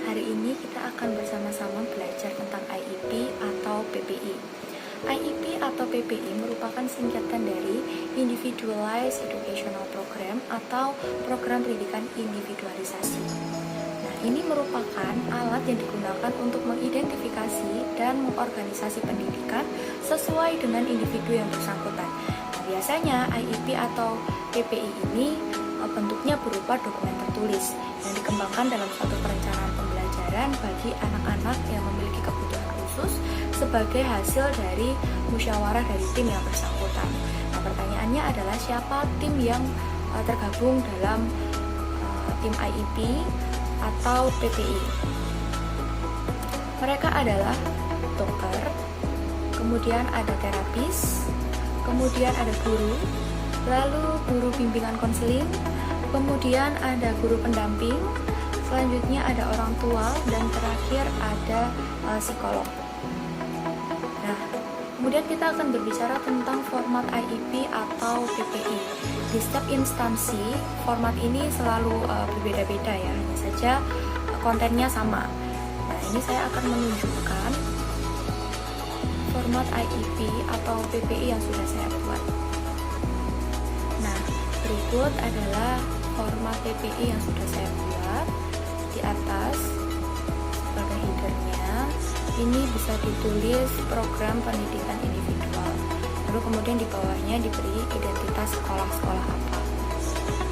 Hari ini kita akan bersama-sama belajar tentang IEP atau PPI. IEP atau PPI merupakan singkatan dari Individualized Educational Program atau Program Pendidikan Individualisasi. Nah, ini merupakan alat yang digunakan untuk mengidentifikasi dan mengorganisasi pendidikan sesuai dengan individu yang bersangkutan. Nah, biasanya IEP atau PPI ini bentuknya berupa dokumen tertulis yang dikembangkan dalam suatu perencanaan pembelajaran bagi anak-anak yang memiliki kebutuhan khusus sebagai hasil dari musyawarah dari tim yang bersangkutan. Nah, pertanyaannya adalah siapa tim yang tergabung dalam tim IEP atau PPI? Mereka adalah dokter, kemudian ada terapis, kemudian ada guru, lalu guru bimbingan konseling, kemudian ada guru pendamping, selanjutnya ada orang tua, dan terakhir ada psikolog. Nah, kemudian kita akan berbicara tentang format IEP atau PPI. Di setiap instansi, format ini selalu berbeda-beda ya, hanya saja kontennya sama. Nah, ini saya akan menunjukkan format IEP atau PPI yang sudah saya buat. Nah, berikut adalah format PPI yang sudah saya buat. Di atas sebagai headernya ini bisa ditulis program pendidikan individual, lalu kemudian di bawahnya diberi identitas sekolah-sekolah apa.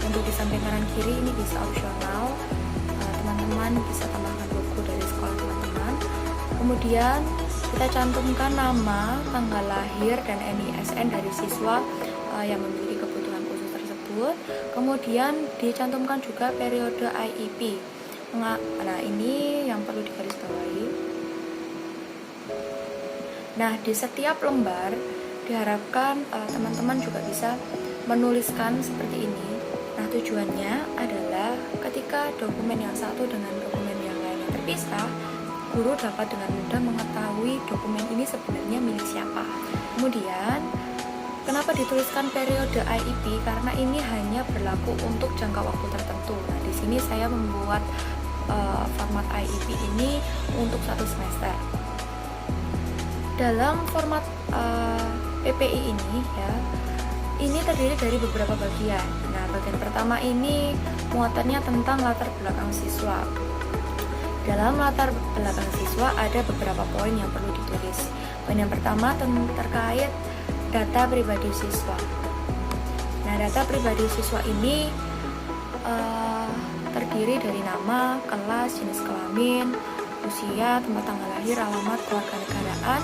Untuk di samping kanan kiri ini bisa opsional, teman-teman bisa tambahkan logo dari sekolah teman-teman. Kemudian kita cantumkan nama, tanggal lahir, dan NISN dari siswa yang memiliki kebutuhan khusus tersebut. Kemudian dicantumkan juga periode IEP. Nah, ini yang perlu digarisbawahi. Nah, di setiap lembar diharapkan teman-teman juga bisa menuliskan seperti ini. Nah, tujuannya adalah ketika dokumen yang satu dengan dokumen yang lainnya terpisah, guru dapat dengan mudah mengetahui dokumen ini sebenarnya milik siapa. Kemudian, kenapa dituliskan periode IEP? Karena ini hanya berlaku untuk jangka waktu tertentu. Nah, di sini saya membuat format IEP ini untuk 1 semester. Dalam format PPI ini ya, ini terdiri dari beberapa bagian. Nah, bagian pertama ini muatannya tentang latar belakang siswa. Dalam latar belakang siswa ada beberapa poin yang perlu ditulis. Poin yang pertama terkait data pribadi siswa. Nah, data pribadi siswa ini terdiri dari nama, kelas, jenis kelamin, usia, tempat tanggal lahir, alamat, kewarganegaraan,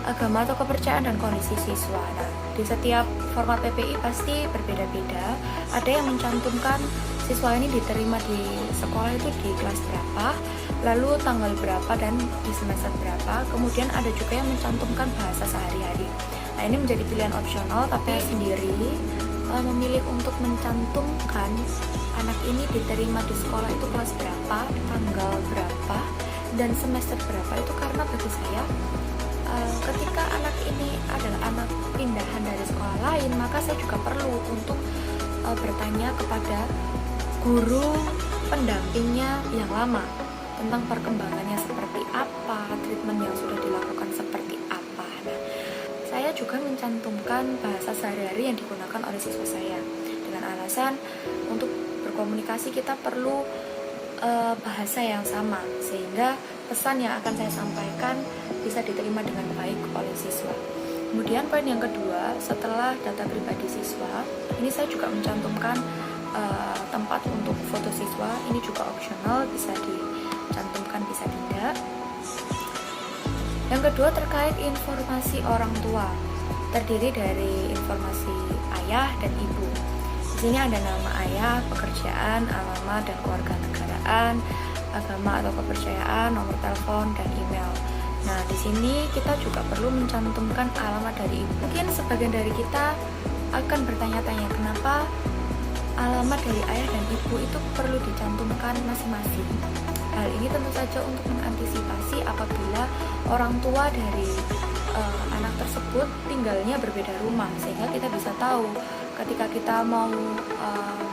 agama atau kepercayaan, dan kondisi siswa. Nah, di setiap format PPI pasti berbeda-beda. Ada yang mencantumkan siswa ini diterima di sekolah itu di kelas berapa, lalu tanggal berapa, dan di semester berapa. Kemudian ada juga yang mencantumkan bahasa sehari-hari. Nah, ini menjadi pilihan opsional, tapi saya sendiri memilih untuk mencantumkan anak ini diterima di sekolah itu kelas berapa, tanggal berapa, dan semester berapa. Itu karena bagi saya ketika anak ini adalah anak pindahan dari sekolah lain, maka saya juga perlu untuk bertanya kepada guru pendampingnya yang lama tentang perkembangannya seperti apa, treatment yang sudah dilakukan seperti apa. Nah, saya juga mencantumkan bahasa sehari-hari yang digunakan oleh siswa saya dengan alasan untuk berkomunikasi kita perlu bahasa yang sama sehingga pesan yang akan saya sampaikan bisa diterima dengan baik oleh siswa. Kemudian poin yang kedua, setelah data pribadi siswa, ini saya juga mencantumkan tempat untuk foto siswa. Ini juga opsional, bisa dicantumkan bisa tidak. Yang kedua terkait informasi orang tua, terdiri dari informasi ayah dan ibu. Di sini ada nama ayah, pekerjaan, alamat, dan kewarganegaraan, agama atau kepercayaan, nomor telepon, dan email. Nah, di sini kita juga perlu mencantumkan alamat dari ibu. Mungkin sebagian dari kita akan bertanya-tanya kenapa alamat dari ayah dan ibu itu perlu dicantumkan masing-masing. Hal ini tentu saja untuk mengantisipasi apabila orang tua dari anak tersebut tinggalnya berbeda rumah, sehingga kita bisa tahu ketika kita mau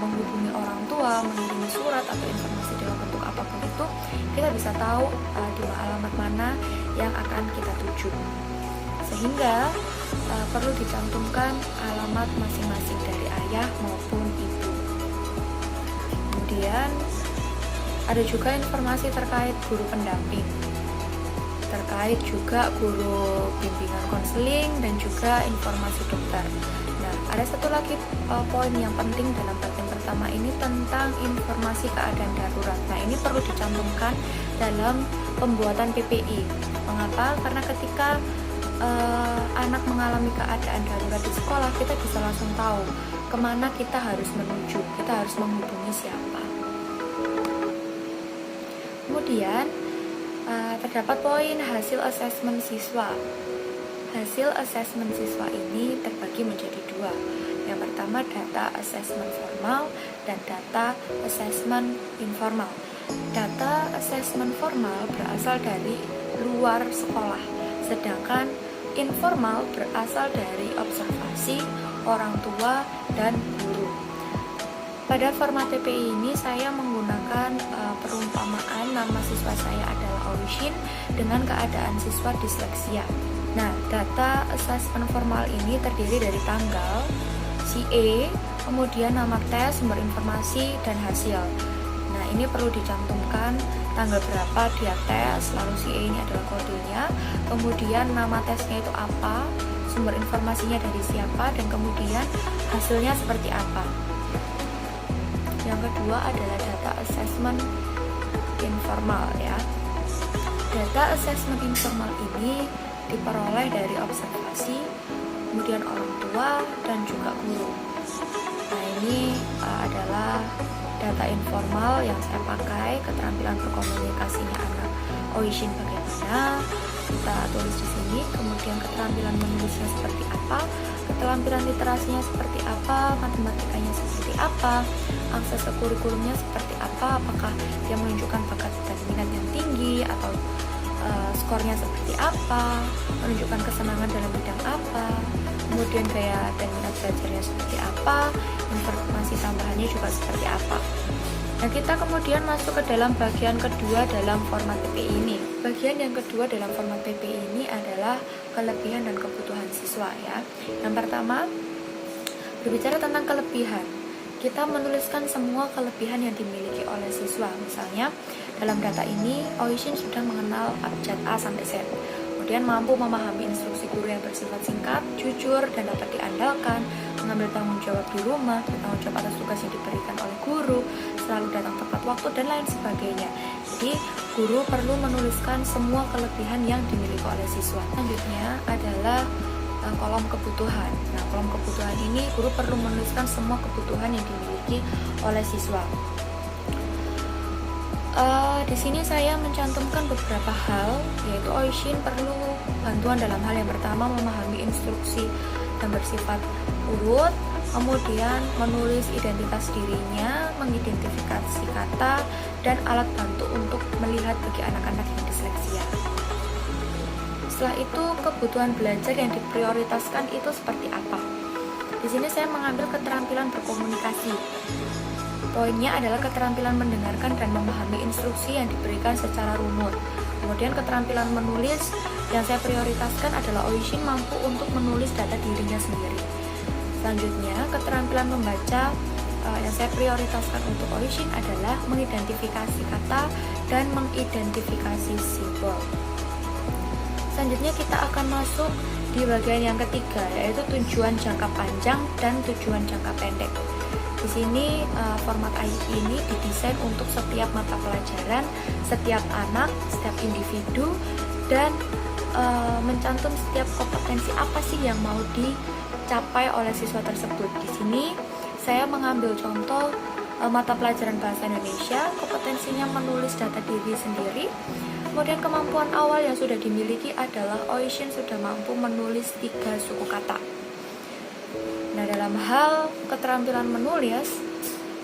menghubungi orang tua, mengirim surat atau informasi dalam bentuk apapun itu, kita bisa tahu di alamat mana yang akan kita tuju. Sehingga perlu dicantumkan alamat masing-masing dari ayah maupun ibu. Kemudian ada juga informasi terkait guru pendamping, terkait juga guru bimbingan konseling, dan juga informasi dokter. Nah, ada satu lagi poin yang penting dalam bagian pertama ini tentang informasi keadaan darurat. Nah, ini perlu dicantumkan dalam pembuatan PPI. Mengapa? Karena ketika anak mengalami keadaan darurat di sekolah, kita bisa langsung tahu kemana kita harus menuju, kita harus menghubungi siapa. Kemudian terdapat poin hasil asesmen siswa. Hasil asesmen siswa ini terbagi menjadi dua. Yang pertama data asesmen formal dan data asesmen informal. Data asesmen formal berasal dari luar sekolah, sedangkan informal berasal dari observasi orang tua dan guru. Pada format PPI ini saya menggunakan perumpamaan nama siswa saya adalah Oishin dengan keadaan siswa disleksia. Nah, data asesmen formal ini terdiri dari tanggal, CA, kemudian nama tes, sumber informasi, dan hasil. Nah, ini perlu dicantumkan tanggal berapa dia tes, lalu CA ini adalah kodenya, kemudian nama tesnya itu apa, sumber informasinya dari siapa, dan kemudian hasilnya seperti apa. Yang kedua adalah data assessment informal ya. Data assessment informal ini diperoleh dari observasi, kemudian orang tua dan juga guru. Nah, ini adalah data informal yang saya pakai. Keterampilan berkomunikasinya anak Oishin bagaimana kita tulis di sini, kemudian keterampilan menulisnya seperti apa, keterampilan literasinya seperti apa, matematikanya seperti apa, akses ke kurikulumnya seperti apa, apakah dia menunjukkan bakat dan minat yang tinggi atau skornya seperti apa, menunjukkan kesenangan dalam bidang apa, kemudian gaya dan minat belajarnya seperti apa, informasi tambahannya juga seperti apa. Nah, kita kemudian masuk ke dalam bagian kedua dalam format PPI ini. Bagian yang kedua dalam format PPI ini adalah kelebihan dan kebutuhan siswa ya. Yang pertama, berbicara tentang kelebihan. Kita menuliskan semua kelebihan yang dimiliki oleh siswa. Misalnya, dalam data ini, Oishin sudah mengenal abjad A sampai Z. Kemudian mampu memahami instruksi guru yang bersifat singkat, jujur, dan dapat diandalkan, mengambil tanggung jawab di rumah, bertanggung jawab atas tugas yang diberikan oleh guru, selalu datang tepat waktu, dan lain sebagainya. Jadi, guru perlu menuliskan semua kelebihan yang dimiliki oleh siswa. Selanjutnya adalah kolom kebutuhan. Nah, kolom kebutuhan ini guru perlu menuliskan semua kebutuhan yang dimiliki oleh siswa. Di sini saya mencantumkan beberapa hal, yaitu Oishin perlu bantuan dalam hal yang pertama memahami instruksi yang bersifat urut, kemudian menulis identitas dirinya, mengidentifikasi kata, dan alat bantu untuk melihat bagi anak-anak yang disleksia. Setelah itu, kebutuhan belajar yang diprioritaskan itu seperti apa? Di sini saya mengambil keterampilan berkomunikasi. Poinnya adalah keterampilan mendengarkan dan memahami instruksi yang diberikan secara runut. Kemudian keterampilan menulis yang saya prioritaskan adalah Oishin mampu untuk menulis data dirinya sendiri. Selanjutnya, keterampilan membaca yang saya prioritaskan untuk Oishin adalah mengidentifikasi kata dan mengidentifikasi simbol. Selanjutnya kita akan masuk di bagian yang ketiga, yaitu tujuan jangka panjang dan tujuan jangka pendek. Di sini format IEP ini didesain untuk setiap mata pelajaran, setiap anak, setiap individu, dan mencantum setiap kompetensi apa sih yang mau dicapai oleh siswa tersebut. Di sini saya mengambil contoh mata pelajaran bahasa Indonesia, kompetensinya menulis data diri sendiri. Kemudian kemampuan awal yang sudah dimiliki adalah Oishin sudah mampu menulis 3 suku kata. Nah, dalam hal keterampilan menulis,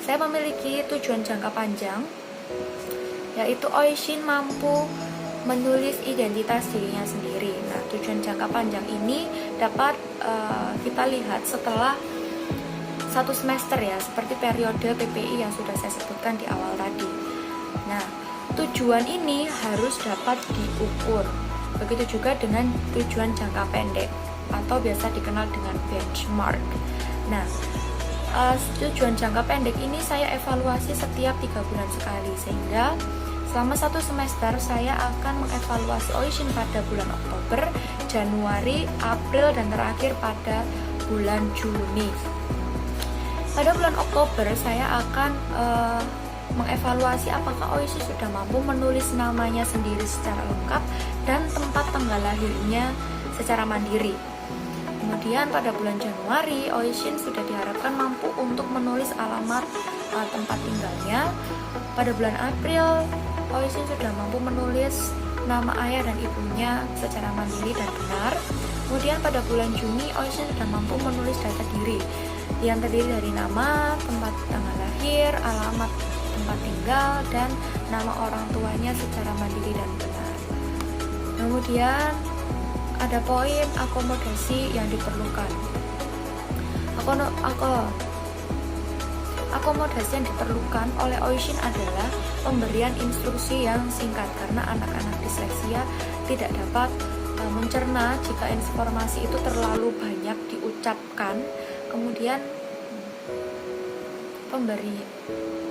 saya memiliki tujuan jangka panjang, yaitu Oishin mampu menulis identitas dirinya sendiri. Nah, tujuan jangka panjang ini dapat kita lihat setelah 1 semester ya, seperti periode PPI yang sudah saya sebutkan di awal tadi. Nah, tujuan ini harus dapat diukur. Begitu juga dengan tujuan jangka pendek atau biasa dikenal dengan benchmark. Nah, tujuan jangka pendek ini saya evaluasi setiap 3 bulan sekali, sehingga selama 1 semester saya akan mengevaluasi OISHIN pada bulan Oktober, Januari, April, dan terakhir pada bulan Juni. Pada bulan Oktober saya akan mengevaluasi apakah OISHIN sudah mampu menulis namanya sendiri secara lengkap dan tempat tanggal lahirnya secara mandiri. Kemudian pada bulan Januari, OISHIN sudah diharapkan mampu untuk menulis alamat tempat tinggalnya. Pada bulan April, OISHIN sudah mampu menulis nama ayah dan ibunya secara mandiri dan benar. Kemudian pada bulan Juni, OISHIN sudah mampu menulis data diri yang terdiri dari nama, tempat tanggal lahir, alamat tempat tinggal, dan nama orang tuanya secara mandiri dan benar. Kemudian ada poin akomodasi yang diperlukan. Akomodasi yang diperlukan oleh OISHIN adalah pemberian instruksi yang singkat, karena anak-anak disleksia tidak dapat mencerna jika informasi itu terlalu banyak diucapkan. Kemudian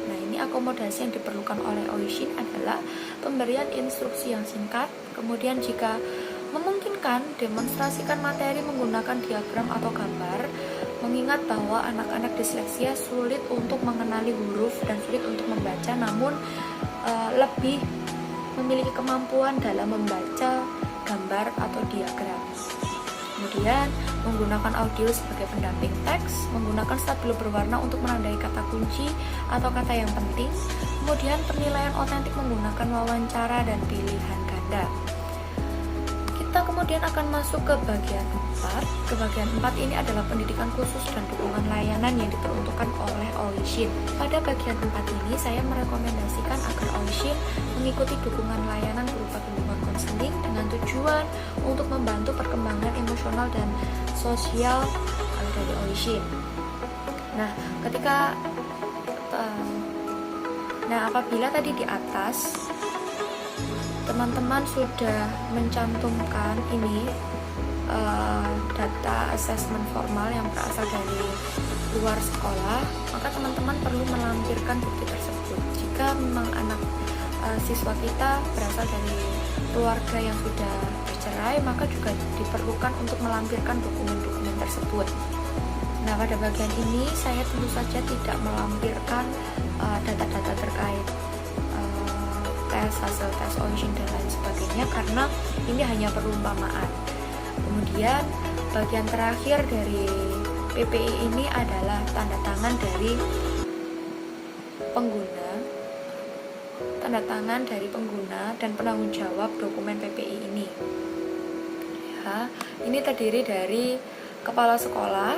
Nah, ini akomodasi yang diperlukan oleh OISHIN adalah pemberian instruksi yang singkat. Kemudian jika memungkinkan, demonstrasikan materi menggunakan diagram atau gambar, mengingat bahwa anak-anak disleksia sulit untuk mengenali huruf dan sulit untuk membaca, namun lebih memiliki kemampuan dalam membaca gambar atau diagram. Kemudian menggunakan audio sebagai pendamping teks, menggunakan stabilo berwarna untuk menandai kata kunci atau kata yang penting. Kemudian penilaian otentik menggunakan wawancara dan pilihan ganda. Kita kemudian akan masuk ke bagian 4. Ke bagian 4 ini adalah pendidikan khusus dan dukungan layanan yang diperuntukkan oleh OISHIN. Pada bagian 4 ini saya merekomendasikan agar OISHIN mengikuti dukungan layanan berupa dukungan konseling dengan tujuan untuk membantu perkembangan emosional dan sosial dari OISHIN. Nah, apabila tadi di atas teman-teman sudah mencantumkan ini data assessment formal yang berasal dari luar sekolah, maka teman-teman perlu melampirkan bukti tersebut. Jika memang anak siswa kita berasal dari keluarga yang sudah bercerai, maka juga diperlukan untuk melampirkan dokumen-dokumen tersebut. Nah, pada bagian ini saya tentu saja tidak melampirkan data-data terkait hasil tes OISHIN dan lain sebagainya, karena ini hanya perumpamaan. Kemudian bagian terakhir dari PPI ini adalah tanda tangan dari pengguna dan penanggung jawab dokumen PPI ini. Ya, ini terdiri dari kepala sekolah,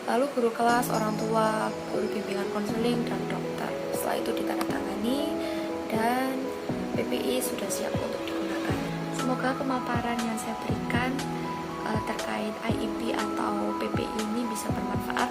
lalu guru kelas, orang tua, guru bimbingan konseling, dan dokter. Setelah itu ditandatangani dan PPI sudah siap untuk digunakan. Semoga pemaparan yang saya berikan terkait IEP atau PPI ini bisa bermanfaat